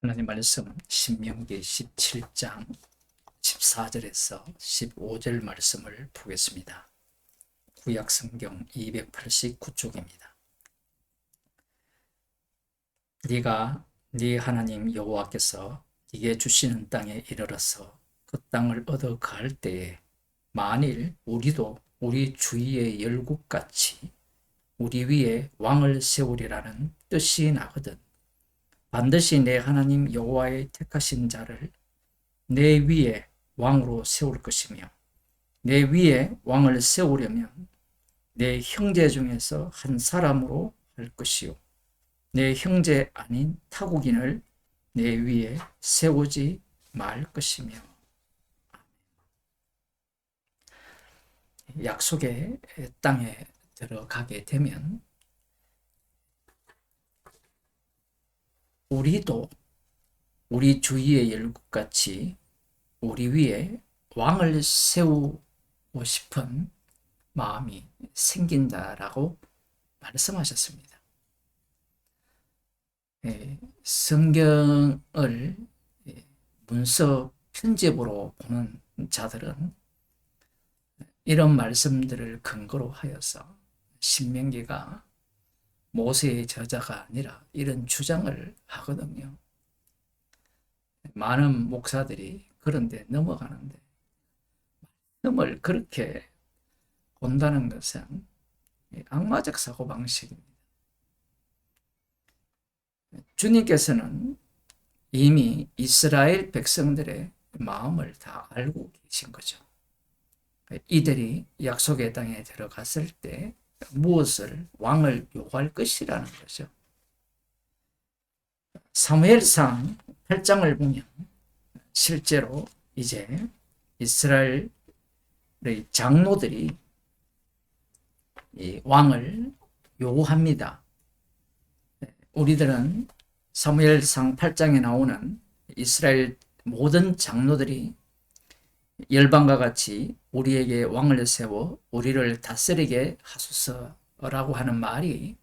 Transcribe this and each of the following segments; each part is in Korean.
하나님 말씀 신명기 17장 14절에서 15절 말씀을 보겠습니다. 구약 성경 289쪽입니다. 네가 네 하나님 여호와께서 네게 주시는 땅에 이르러서 그 땅을 얻어 가할 때에 만일 우리도 우리 주위의 열국같이 우리 위에 왕을 세우리라는 뜻이 나거든 반드시 내 하나님 여호와의 택하신 자를 내 위에 왕으로 세울 것이며 내 위에 왕을 세우려면 내 형제 중에서 한 사람으로 할 것이요 내 형제 아닌 타국인을 내 위에 세우지 말 것이며. 약속의 땅에 들어가게 되면 우리도 우리 주위의 열국같이 우리 위에 왕을 세우고 싶은 마음이 생긴다라고 말씀하셨습니다. 성경을 문서 편집으로 보는 자들은 이런 말씀들을 근거로 하여서 신명기가 모세의 저자가 아니라 이런 주장을 하거든요. 많은 목사들이 그런데 넘어가는데 말씀을 그렇게 본다는 것은 악마적 사고방식입니다. 주님께서는 이미 이스라엘 백성들의 마음을 다 알고 계신 거죠. 이들이 약속의 땅에 들어갔을 때 무엇을 왕을 요구할 것이라는 거죠. 사무엘상 8장을 보면 실제로 이제 이스라엘의 장로들이 이 왕을 요구합니다. 우리들은 사무엘상 8장에 나오는 이스라엘 모든 장로들이 열방과 같이 우리에게 왕을 세워 우리를 다스리게 하소서라고 하는 말이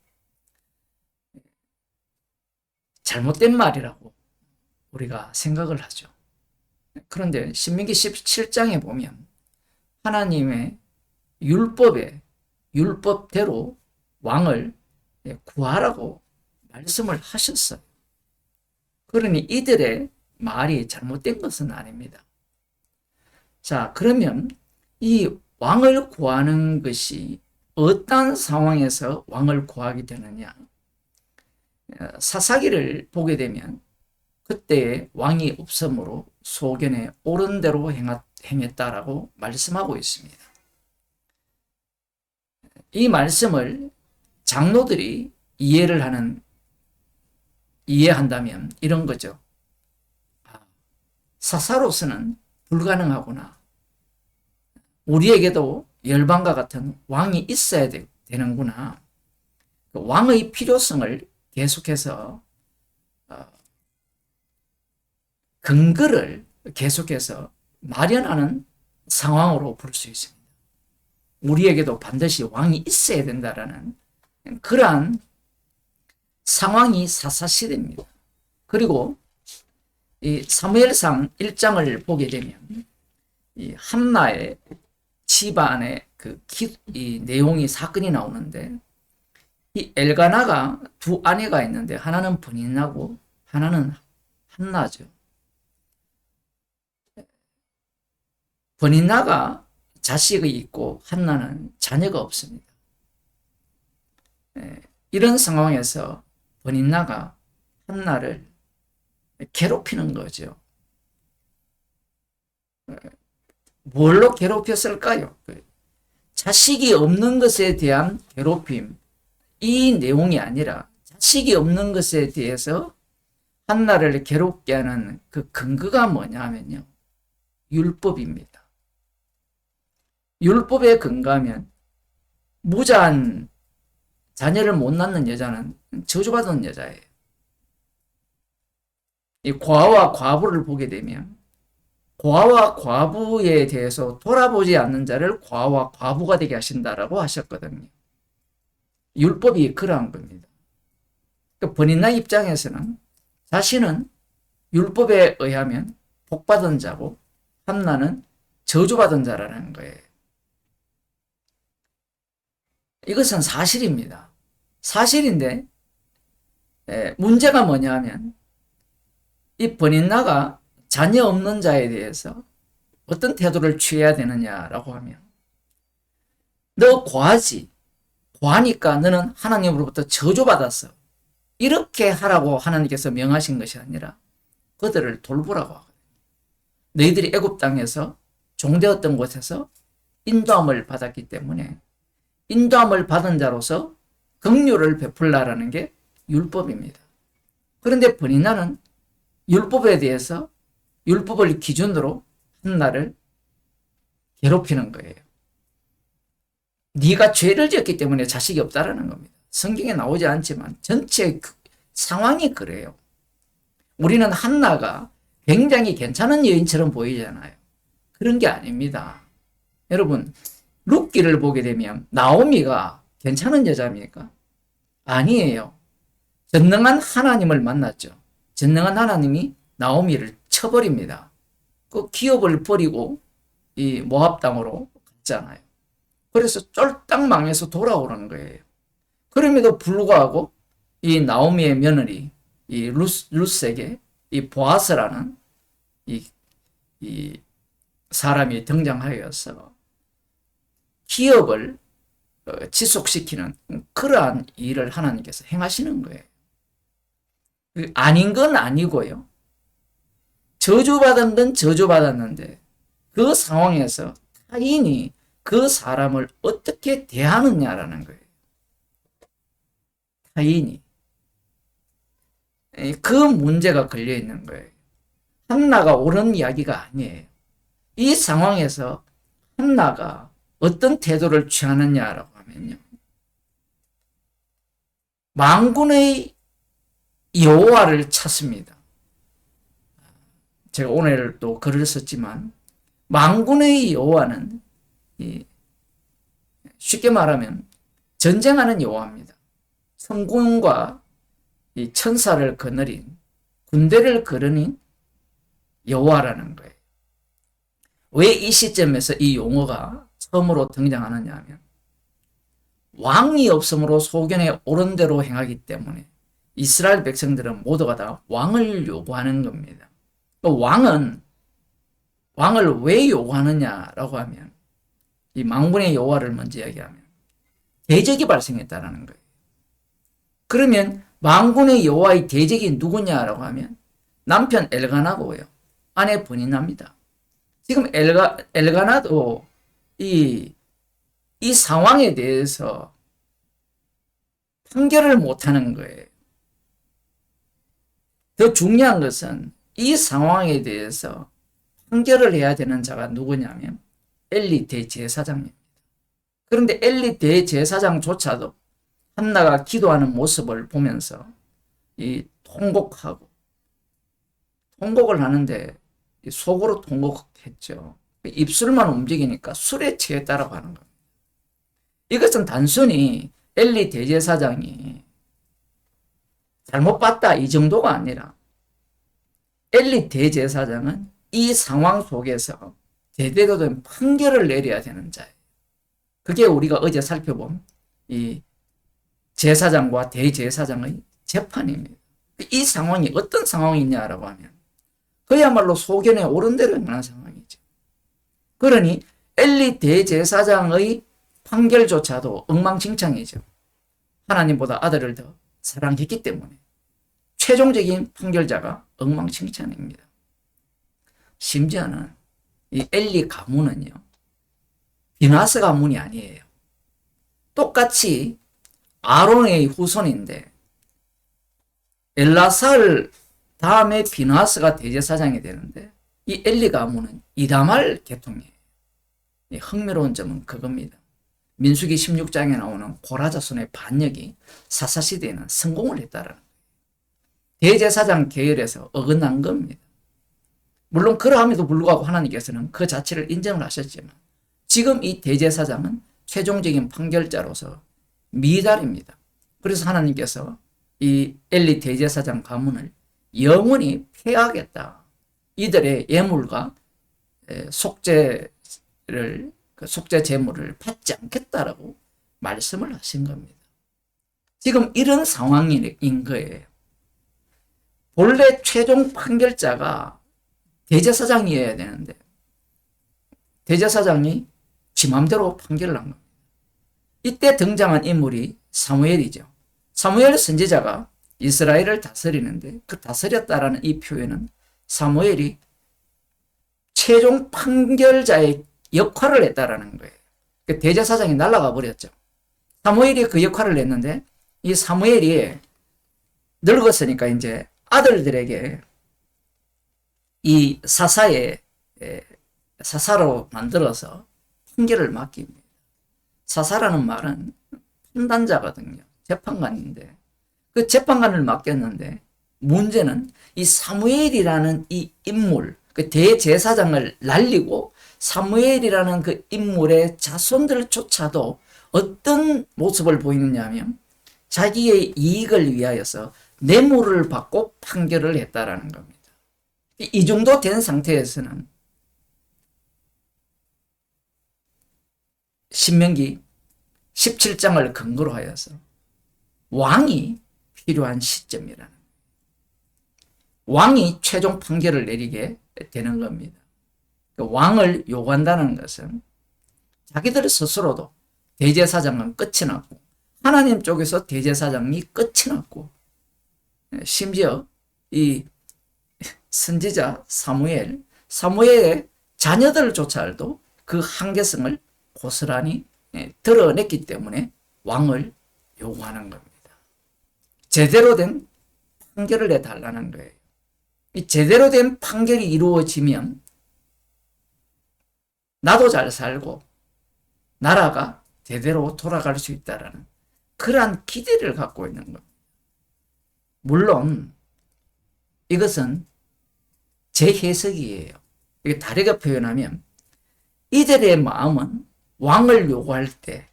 잘못된 말이라고 우리가 생각을 하죠. 그런데 신명기 17장에 보면 하나님의 율법대로 왕을 구하라고 말씀을 하셨어요. 그러니 이들의 말이 잘못된 것은 아닙니다. 자, 그러면 이 왕을 구하는 것이 어떤 상황에서 왕을 구하게 되느냐? 사사기를 보게 되면 그때의 왕이 없으므로 소견에 옳은 대로 행했다라고 말씀하고 있습니다. 이 말씀을 장로들이 이해한다면 이런 거죠. 사사로서는 불가능하구나. 우리에게도 열방과 같은 왕이 있어야 되는구나. 왕의 필요성을 계속해서 근거를 계속해서 마련하는 상황으로 볼 수 있습니다. 우리에게도 반드시 왕이 있어야 된다라는 그러한 상황이 사사시대입니다. 그리고 이 사무엘상 1장을 보게 되면 이 한나의 집안의 이 내용이 사건이 나오는데 이 엘가나가 두 아내가 있는데 하나는 브니나고 하나는 한나죠. 브니나가 자식이 있고 한나는 자녀가 없습니다. 이런 상황에서 브니나가 한나를 괴롭히는 거죠. 뭘로 괴롭혔을까요? 자식이 없는 것에 대한 괴롭힘, 이 내용이 아니라 자식이 없는 것에 대해서 한나를 괴롭게 하는 그 근거가 뭐냐면요. 율법입니다. 율법에 근거하면 무자한 자녀를 못 낳는 여자는 저주받은 여자예요. 이 고아와 과부를 보게 되면 고아와 과부에 대해서 돌아보지 않는 자를 고아와 과부가 되게 하신다라고 하셨거든요. 율법이 그러한 겁니다. 그러니까 번인나 입장에서는 자신은 율법에 의하면 복받은 자고 한나는 저주받은 자라는 거예요. 이것은 사실입니다. 사실인데 문제가 뭐냐 하면 이 버닌나가 자녀 없는 자에 대해서 어떤 태도를 취해야 되느냐라고 하면 너 과하지. 과하니까 너는 하나님으로부터 저주받았어. 이렇게 하라고 하나님께서 명하신 것이 아니라 그들을 돌보라고 하거든요. 너희들이 애굽 땅에서 종되었던 곳에서 인도함을 받았기 때문에 인도함을 받은 자로서 긍휼을 베풀라라는 게 율법입니다. 그런데 버니나는 율법에 대해서 율법을 기준으로 한나를 괴롭히는 거예요. 네가 죄를 지었기 때문에 자식이 없다라는 겁니다. 성경에 나오지 않지만 전체 상황이 그래요. 우리는 한나가 굉장히 괜찮은 여인처럼 보이잖아요. 그런 게 아닙니다. 여러분, 룻기를 보게 되면 나오미가 괜찮은 여자입니까? 아니에요. 전능한 하나님을 만났죠. 전능한 하나님이 나오미를 쳐버립니다. 그 기업을 버리고 이 모압 땅으로 갔잖아요. 그래서 쫄딱 망해서 돌아오는 거예요. 그럼에도 불구하고 이 나오미의 며느리 이 룻에게 이 보아스라는 이 사람이 등장하여서 기업을 지속시키는 그러한 일을 하나님께서 행하시는 거예요. 아닌 건 아니고요. 저주받은 건 저주받았는데 그 상황에서 타인이 그 사람을 어떻게 대하느냐라는 거예요. 타인이. 그 문제가 걸려 있는 거예요. 한나가 옳은 이야기가 아니에요. 이 상황에서 한나가 어떤 태도를 취하느냐라고 하면요. 만군의 여호와를 찾습니다. 제가 오늘 또 글을 썼지만 만군의 여호와는 쉽게 말하면 전쟁하는 여호와입니다. 성군과 이 천사를 거느린 군대를 거느린 여호와라는 거예요. 왜 이 시점에서 이 용어가 처음으로 등장하느냐 하면 왕이 없으므로 소견에 옳은 대로 행하기 때문에 이스라엘 백성들은 모두가 다 왕을 요구하는 겁니다. 왕을 왜 요구하느냐라고 하면 이 만군의 여호와를 먼저 이야기하면 대적이 발생했다는 거예요. 그러면 만군의 여호와의 대적이 누구냐라고 하면 남편 엘가나고요. 아내 버니나입니다. 지금 엘가나도 이 상황에 대해서 판결을 못하는 거예요. 더 중요한 것은 이 상황에 대해서 판결을 해야 되는 자가 누구냐면 엘리 대제사장입니다. 그런데 엘리 대제사장조차도 한나가 기도하는 모습을 보면서 이 통곡을 하는데 속으로 통곡했죠. 입술만 움직이니까 술에 취했다라고 하는 겁니다. 이것은 단순히 엘리 대제사장이 잘못 봤다 이 정도가 아니라 엘리 대제사장은 이 상황 속에서 제대로 된 판결을 내려야 되는 자예요. 그게 우리가 어제 살펴본 이 제사장과 대제사장의 재판입니다. 이 상황이 어떤 상황이냐라고 하면 그야말로 소견에 옳은 대로 행하는 상황이죠. 그러니 엘리 대제사장의 판결조차도 엉망진창이죠. 하나님보다 아들을 더 사랑했기 때문에 최종적인 판결자가 엉망진창입니다. 심지어는 이 엘리 가문은요, 비나스 가문이 아니에요. 똑같이 아론의 후손인데 엘라살 다음에 비나스가 대제사장이 되는데 이 엘리 가문은 이다말 계통이에요. 흥미로운 점은 그겁니다. 민수기 16장에 나오는 고라자손의 반역이 사사시대에는 성공을 했다는 거예요. 대제사장 계열에서 어긋난 겁니다. 물론 그러함에도 불구하고 하나님께서는 그 자체를 인정을 하셨지만 지금 이 대제사장은 최종적인 판결자로서 미달입니다. 그래서 하나님께서 이 엘리 대제사장 가문을 영원히 폐하겠다. 이들의 예물과 속죄 제물을 받지 않겠다라고 말씀을 하신 겁니다. 지금 이런 상황인 거예요. 본래 최종 판결자가 대제사장이어야 되는데 대제사장이 지 맘대로 판결을 한 겁니다. 이때 등장한 인물이 사무엘이죠. 사무엘 선지자가 이스라엘을 다스리는데 그 다스렸다라는 이 표현은 사무엘이 최종 판결자의 역할을 했다라는 거예요. 그 대제사장이 날아가 버렸죠. 사무엘이 그 역할을 했는데 이 사무엘이 늙었으니까 이제 아들들에게 이 사사로 만들어서 판결을 맡깁니다. 사사라는 말은 판단자거든요. 재판관인데 그 재판관을 맡겼는데 문제는 이 사무엘이라는 이 인물, 그 대제사장을 날리고 사무엘이라는 그 인물의 자손들조차도 어떤 모습을 보이느냐 하면 자기의 이익을 위하여서 뇌물을 받고 판결을 했다라는 겁니다. 이 정도 된 상태에서는 신명기 17장을 근거로 하여서 왕이 필요한 시점이라는 거예요. 왕이 최종 판결을 내리게 되는 겁니다. 왕을 요구한다는 것은 자기들 스스로도 대제사장은 끝이 났고 하나님 쪽에서 대제사장이 끝이 났고 심지어 이 선지자 사무엘의 자녀들조차도 그 한계성을 고스란히 드러냈기 때문에 왕을 요구하는 겁니다. 제대로 된 판결을 내달라는 거예요. 이 제대로 된 판결이 이루어지면 나도 잘 살고 나라가 제대로 돌아갈 수 있다라는 그러한 기대를 갖고 있는 겁니다. 물론 이것은 제 해석이에요. 이게 다르게 표현하면 이들의 마음은 왕을 요구할 때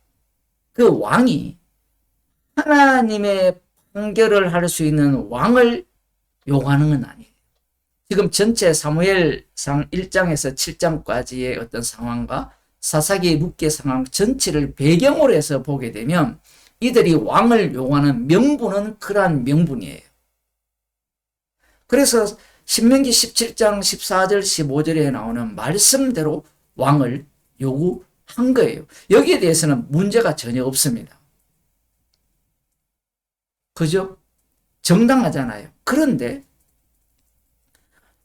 그 왕이 하나님의 판결을 할 수 있는 왕을 요구하는 건 아니에요. 지금 전체 사무엘상 1장에서 7장까지의 어떤 상황과 사사기 룻기 상황 전체를 배경으로 해서 보게 되면 이들이 왕을 요구하는 명분은 그러한 명분이에요. 그래서 신명기 17장 14절 15절에 나오는 말씀대로 왕을 요구한 거예요. 여기에 대해서는 문제가 전혀 없습니다. 그죠? 정당하잖아요. 그런데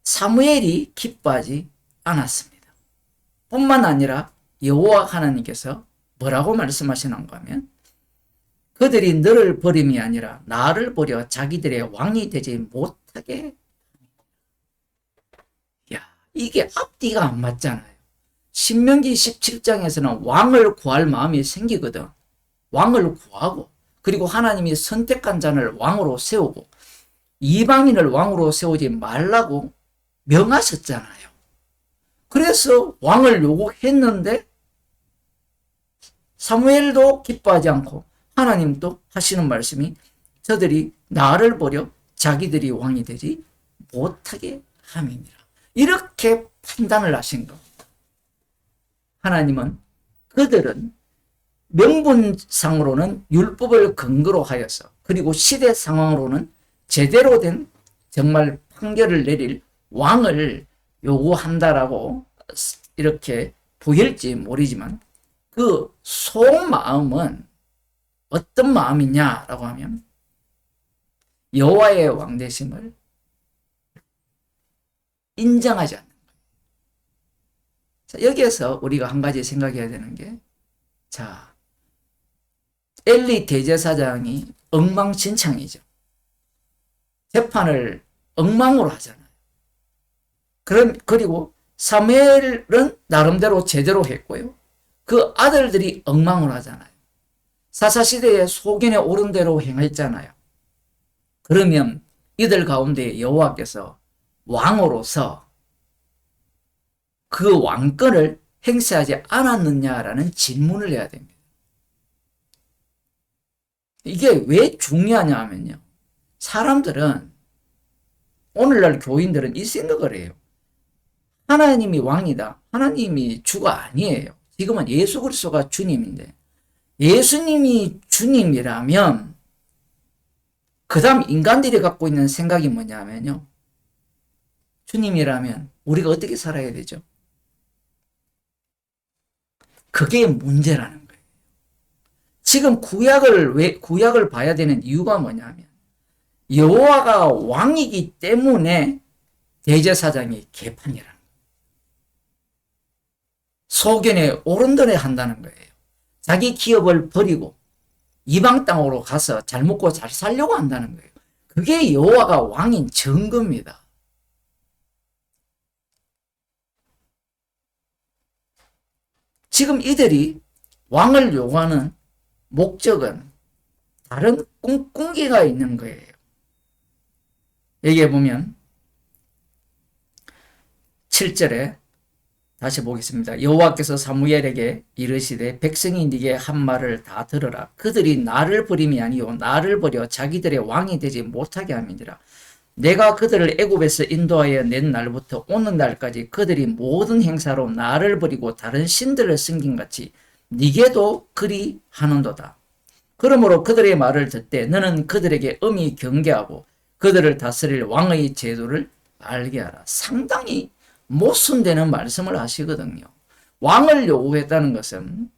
사무엘이 기뻐하지 않았습니다. 뿐만 아니라 여호와 하나님께서 뭐라고 말씀하시는가 하면 그들이 너를 버림이 아니라 나를 버려 자기들의 왕이 되지 못하게. 야, 이게 앞뒤가 안 맞잖아요. 신명기 17장에서는 왕을 구할 마음이 생기거든. 왕을 구하고 그리고 하나님이 선택한 자를 왕으로 세우고 이방인을 왕으로 세우지 말라고 명하셨잖아요. 그래서 왕을 요구했는데 사무엘도 기뻐하지 않고 하나님도 하시는 말씀이 저들이 나를 버려 자기들이 왕이 되지 못하게 함이니라. 이렇게 판단을 하신 겁니다. 하나님은 그들은 명분상으로는 율법을 근거로 하여서 그리고 시대 상황으로는 제대로 된 정말 판결을 내릴 왕을 요구한다라고 이렇게 보일지 모르지만 그 속마음은 어떤 마음이냐라고 하면 여호와의 왕되심을 인정하지 않는 거예요. 자, 여기에서 우리가 한 가지 생각해야 되는 게, 자, 엘리 대제사장이 엉망진창이죠. 재판을 엉망으로 하잖아요. 그리고 사무엘은 나름대로 제대로 했고요. 그 아들들이 엉망으로 하잖아요. 사사시대에 소견에 오른 대로 행했잖아요. 그러면 이들 가운데 여호와께서 왕으로서 그 왕권을 행사하지 않았느냐라는 질문을 해야 됩니다. 이게 왜 중요하냐 하면요. 사람들은 오늘날 교인들은 이 생각을 해요. 하나님이 왕이다. 하나님이 주가 아니에요. 지금은 예수 그리스도가 주님인데, 예수님이 주님이라면 그 다음 인간들이 갖고 있는 생각이 뭐냐면요, 주님이라면 우리가 어떻게 살아야 되죠? 그게 문제라는 거예요. 지금 구약을 봐야 되는 이유가 뭐냐면, 여호와가 왕이기 때문에 대제사장이 개판이라는 거예요. 소견에 오른더래 한다는 거예요. 자기 기업을 버리고 이방 땅으로 가서 잘 먹고 잘 살려고 한다는 거예요. 그게 여호와가 왕인 증거입니다. 지금 이들이 왕을 요구하는 목적은 다른 꿍꿍이가 있는 거예요. 여기에 보면 7절에 다시 보겠습니다. 여호와께서 사무엘에게 이르시되 백성이 네게 한 말을 다 들으라. 그들이 나를 버림이 아니요 나를 버려 자기들의 왕이 되지 못하게 함이니라. 내가 그들을 애굽에서 인도하여 낸 날부터 오늘날까지 그들이 모든 행사로 나를 버리고 다른 신들을 섬긴 같이 네게도 그리 하는도다. 그러므로 그들의 말을 듣되 너는 그들에게 엄히 경계하고 그들을 다스릴 왕의 제도를 알게 하라. 상당히 모순되는 말씀을 하시거든요. 왕을 요구했다는 것은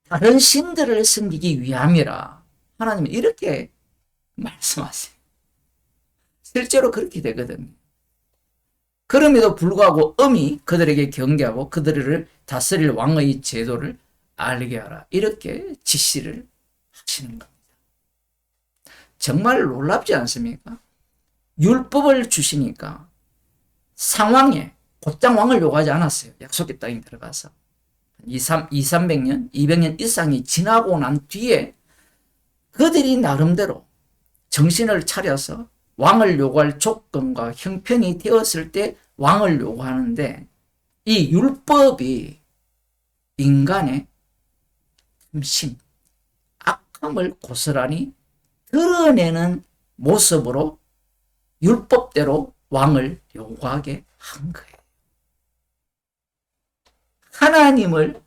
다른 신들을 섬기기 위함이라 하나님은 이렇게 말씀하세요. 실제로 그렇게 되거든요. 그럼에도 불구하고 엄히 그들에게 경계하고 그들을 다스릴 왕의 제도를 알게 하라. 이렇게 지시를 하시는 겁니다. 정말 놀랍지 않습니까? 율법을 주시니까 상황에 곧장 왕을 요구하지 않았어요. 약속의 땅에 들어가서 200년, 200년 이상이 지나고 난 뒤에 그들이 나름대로 정신을 차려서 왕을 요구할 조건과 형편이 되었을 때 왕을 요구하는데, 이 율법이 인간의 심, 악함을 고스란히 드러내는 모습으로 율법대로 왕을 요구하게 한 거예요. 하나님을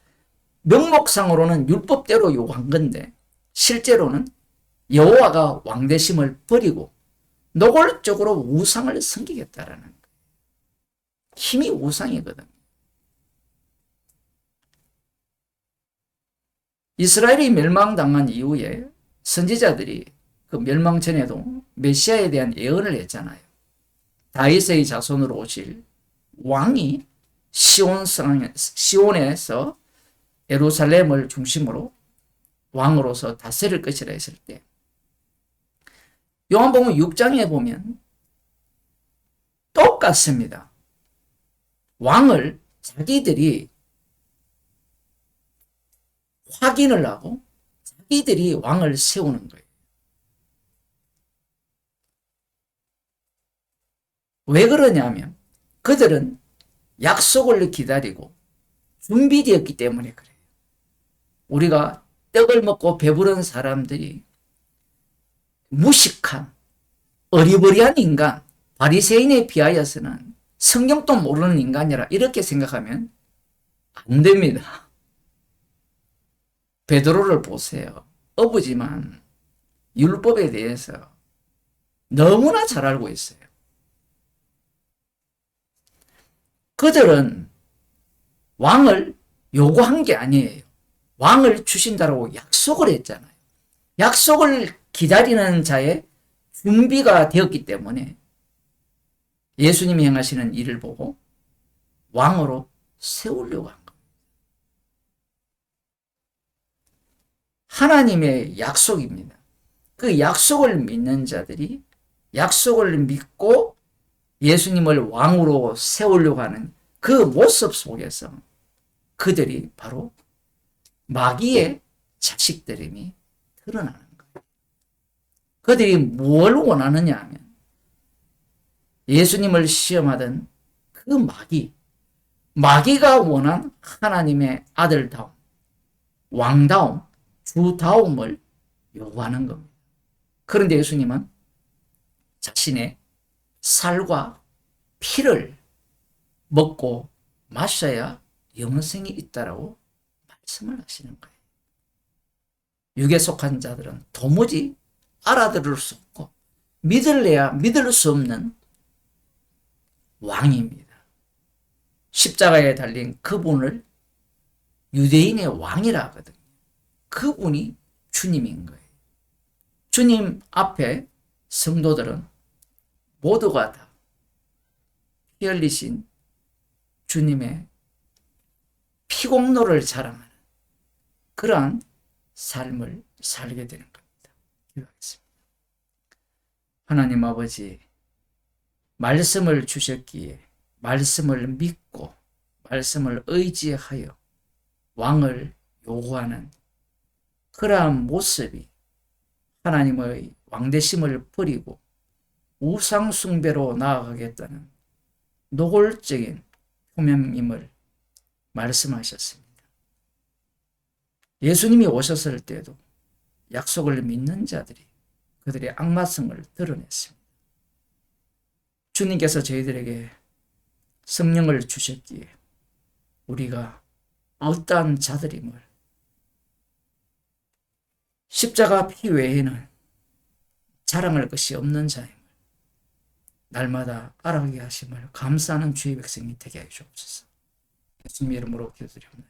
명목상으로는 율법대로 요구한 건데 실제로는 여호와가 왕대심을 버리고 노골적으로 우상을 섬기겠다라는 거예요. 힘이 우상이거든요. 이스라엘이 멸망당한 이후에 선지자들이 그 멸망 전에도 메시아에 대한 예언을 했잖아요. 다윗의 자손으로 오실 왕이 시온에서 예루살렘을 중심으로 왕으로서 다스릴 것이라 했을 때, 요한복음 6장에 보면 똑같습니다. 왕을 자기들이 확인을 하고 자기들이 왕을 세우는 거예요. 왜 그러냐면 그들은 약속을 기다리고 준비되었기 때문에 그래요. 우리가 떡을 먹고 배부른 사람들이 무식한 어리버리한 인간, 바리새인에 비하여서는 성경도 모르는 인간이라 이렇게 생각하면 안 됩니다. 베드로를 보세요. 어부지만 율법에 대해서 너무나 잘 알고 있어요. 그들은 왕을 요구한 게 아니에요. 왕을 주신다고 약속을 했잖아요. 약속을 기다리는 자의 준비가 되었기 때문에 예수님이 행하시는 일을 보고 왕으로 세우려고 한 겁니다. 하나님의 약속입니다. 그 약속을 믿는 자들이 약속을 믿고 예수님을 왕으로 세우려고 하는 그 모습 속에서 그들이 바로 마귀의 자식들임이 드러나는 거예요. 그들이 뭘 원하느냐 하면 예수님을 시험하던 그 마귀가 원한 하나님의 아들다움, 왕다움, 주다움을 요구하는 겁니다. 그런데 예수님은 자신의 살과 피를 먹고 마셔야 영생이 있다라고 말씀을 하시는 거예요. 육에 속한 자들은 도무지 알아들을 수 없고 믿을래야 믿을 수 없는 왕입니다. 십자가에 달린 그분을 유대인의 왕이라 하거든요. 그분이 주님인 거예요. 주님 앞에 성도들은 모두가 다 피 흘리신 주님의 피공로를 자랑하는 그러한 삶을 살게 되는 겁니다. 기도하겠습니다. 하나님 아버지, 말씀을 주셨기에 말씀을 믿고 말씀을 의지하여 왕을 요구하는 그러한 모습이 하나님의 왕대심을 버리고 우상 숭배로 나아가겠다는 노골적인 표명임을 말씀하셨습니다. 예수님이 오셨을 때도 약속을 믿는 자들이 그들의 악마성을 드러냈습니다. 주님께서 저희들에게 성령을 주셨기에 우리가 어떠한 자들임을, 십자가 피 외에는 자랑할 것이 없는 자임을 날마다 알아가게 하심을 감사하는 주의 백성이 되게 하여 주옵소서. 예수님 이름으로 기도드립니다.